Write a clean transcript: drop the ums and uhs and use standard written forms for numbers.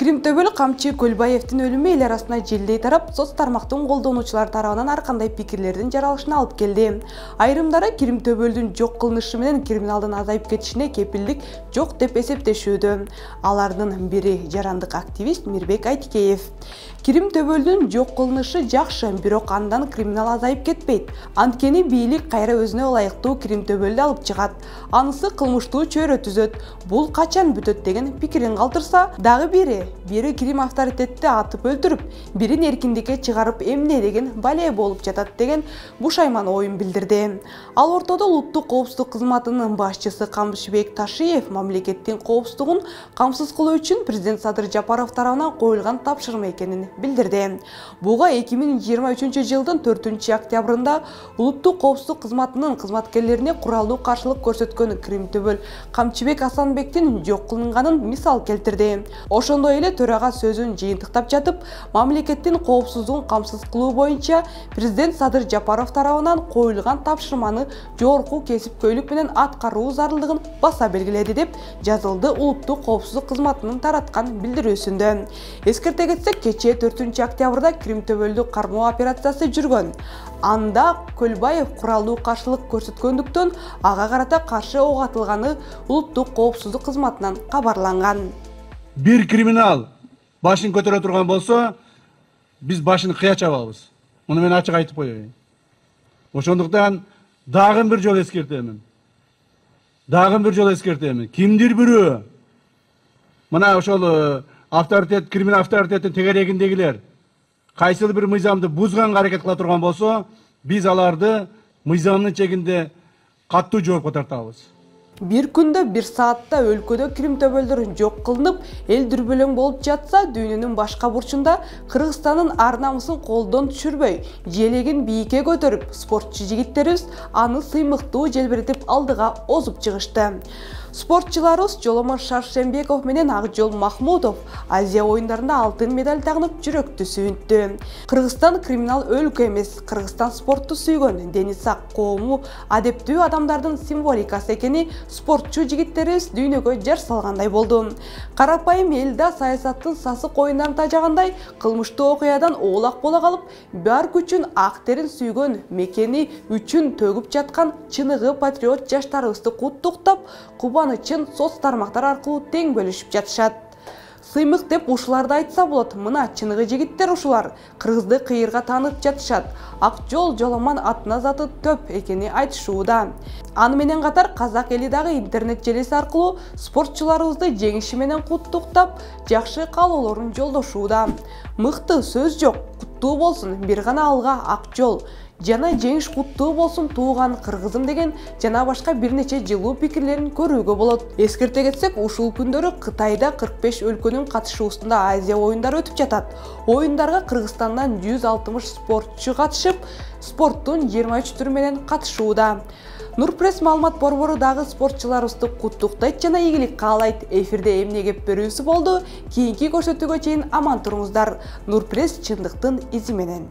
Кримтөбөл Камчы Көлбаевдин өлүмү эл арасына желдей тарап, соц тармактын колдонуучулар тарабынан ар кандай пикирлердин жаралышына алып келди. Айрымдары Кримтөбөлдүн жок кылынышы менен криминалдын азайып кетишине кепилдик жок деп эсептешүүдө. Алардын бири жарандык активист Мирбек Айтикеев. Кримтөбөлдүн жок кылынышы жакшы, бирок андан криминал азайып кетпейт. Анткени бийлик кайра өзүнө ылайыктуу Кримтөбөлдү алып чыгат. Анысы кылмыштуу чөйрө түзөт. Бул качан бүтөт деген пикирин калтырса, дагы бири Крим авторитетти атып өлтүрүп, бирин эркиндикке чыгарып эмне деген бале болуп жатат деген бушайман оюн билдирди. Ал ортодо улуттук коопсуздук кызматынын башчысы Камшыбек Ташиев мамлекеттин коопсуздугун камсыз кылуу үчүн президент Садыр Жапаров тарабынан коюлган тапшырма экенин билдирди. Буга 2023 жылдын 4 октябрында улуттук коопсуздук кызматынын кызматкерлерине куралдуу каршылык көрсөткөн Кримтөбөл Камчыбек Асанбектин жок кылынганын мисал келтирди. Ошондой эле төрага сөзүн жыйынтыктап жатып, мамлекеттин коопсуздугун камсыз кылуу боюнча президент Садыр Жапаров тарабынан коюлган тапшырманы жогорку кесипкөйлүк менен аткаруу зарылдыгын баса белгиледи деп жазылды улуттук коопсуздук кызматынын тараткан билдирүүсүндө. Эскерте кетсек, кечээ 4 октябрда Кримтөбөлдү кармоо операциясы жүргөн. Анда Көлбаев куралдуу каршылык көрсөткөндүктөн ага карата каршы ок атылганы улуттук коопсуздук кызматынан кабарланган. Bir kriminal başını көтөрө турган болсо, биз башын кыя чабабыз. Муну мен ачык айтып коеюн. Ошондуктан дагы бир жолу эскертемин. Кимдир бирөө мына ошол авторитет, криминал авторитеттин тегерегиндегилер кайсыл бир мыйзамды бузганга аракет кыла турган болсо, биз аларды мыйзамдын чегинде каттуу жоопко тартабыз. Bir күндө bir саатта өлкөдө Кримтөбөлдөр жок кылынып, эл дүрбөлөң болуп жатса, дүйнөнүн башка бурчунда Кыргызстандын ар намысын колдон түшүрбөй, желегин бийикке көтөрүп, спортчу жигиттерибиз аны сыймыктуу желбиретип алдыга озуп чыгышты. Спортчуларыбыз Жоломон Шаршембеков менен Акжол Махмутов Азия оюндарында алтын медаль тагынып жүрөктү сүйүнттү. Кыргызстан криминал өлкө эмес, Кыргызстан спортту сүйгөн, дени сак, коому адептүү адамдардын символикасы экени спортчу жигиттерибиз дүйнөгө жар салгандай болду. Карапайым элде саясаттын сасык оюндан тажагандай, кылмыштуу окуядан оолак бола калып, бар күчүн ак терин сүйгөн, мекени үчүн төгүп жаткан чыныгы патриот жаштарыбызды куттуктап, кубанычын соц тармактар аркылуу тең бөлүшүп жатышат. Сыймык деп ушуларды айтса болот, мына чыныгы жигиттер ушулар Кыргызды кыйырга таанып жатышат. Акжол Жоломон атына заты төп экени айтышууда. Аны менен катар казак эли дагы интернет желеси аркылуу спортчуларыбызды жеңиши менен куттуктап, жакшы каалоолорун жолдошууда. Мыкты сөз жок, куттуу болсун, бир гана алга ак жол. Жана жеңиш куттуу болсун тууган кыргызым деген жана башка бир нече жылуу пикирлерин көрүүгө болот. Эскерте кетсек, ушул күндөрү Кытайда 45 өлкөнүн катышуусунда Азия оюндары өтүп жатат. Оюндарга Кыргызстандан 160 спортчу катышып, спорттун 23 түрү менен катышууда. Нурпресс маалымат борбору дагы спортчуларыбызды куттуктайт жана ийгилик каалайт. Эфирде эмне кеп берүүсү болду. Кийинки көрсөтүүгө чейин аман туруңуздар. Нурпресс чындыктын изи менен.